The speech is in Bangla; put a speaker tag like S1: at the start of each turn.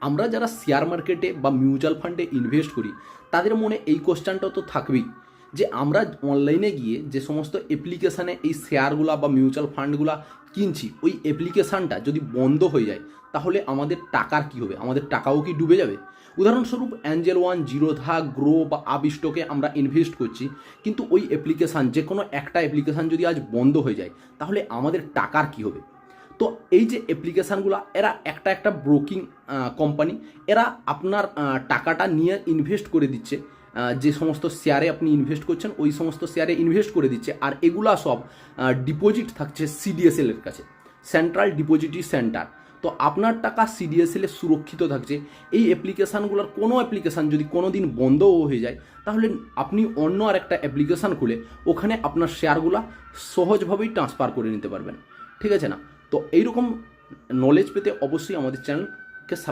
S1: আমরা যারা শেয়ার মার্কেটে বা মিউচুয়াল ফান্ডে ইনভেস্ট করি তাদের মনে এই কোশ্চেনটা তো থাকবেই যে আমরা অনলাইনে গিয়ে যে সমস্ত অ্যাপ্লিকেশানে এই শেয়ারগুলা বা মিউচুয়াল ফান্ডগুলা কিনছি ওই অ্যাপ্লিকেশানটা যদি বন্ধ হয়ে যায় তাহলে আমাদের টাকার কী হবে, আমাদের টাকাও কি ডুবে যাবে? উদাহরণস্বরূপ অ্যাঞ্জেল ওয়ান, জিরোধা, গ্রো বা আপ স্টকে আমরা ইনভেস্ট করছি, কিন্তু ওই অ্যাপ্লিকেশান যে কোনো একটা অ্যাপ্লিকেশান যদি আজ বন্ধ হয়ে যায় তাহলে আমাদের টাকার কী হবে? তো এই যে অ্যাপ্লিকেশানগুলো এরা একটা একটা ব্রোকিং কোম্পানি, এরা আপনার টাকাটা নিয়ে ইনভেস্ট করে দিচ্ছে, যে সমস্ত শেয়ারে আপনি ইনভেস্ট করছেন ওই সমস্ত শেয়ারে ইনভেস্ট করে দিচ্ছে, আর এগুলা সব ডিপোজিট থাকছে সিডিএসএল এর কাছে, সেন্ট্রাল ডিপোজিটরি সেন্টার। তো আপনার টাকা সিডিএসএল এ সুরক্ষিত থাকছে। এই অ্যাপ্লিকেশানগুলোর কোনো অ্যাপ্লিকেশান যদি কোনো দিন বন্ধও হয়ে যায় তাহলে আপনি অন্য আর একটা অ্যাপ্লিকেশান খুলে ওখানে আপনার শেয়ারগুলো সহজভাবেই ট্রান্সফার করে নিতে পারবেন। ঠিক আছে না? তো এইরকম নলেজ পেতে অবশ্যই আমাদের চ্যানেলকে সাবস্ক্রাইব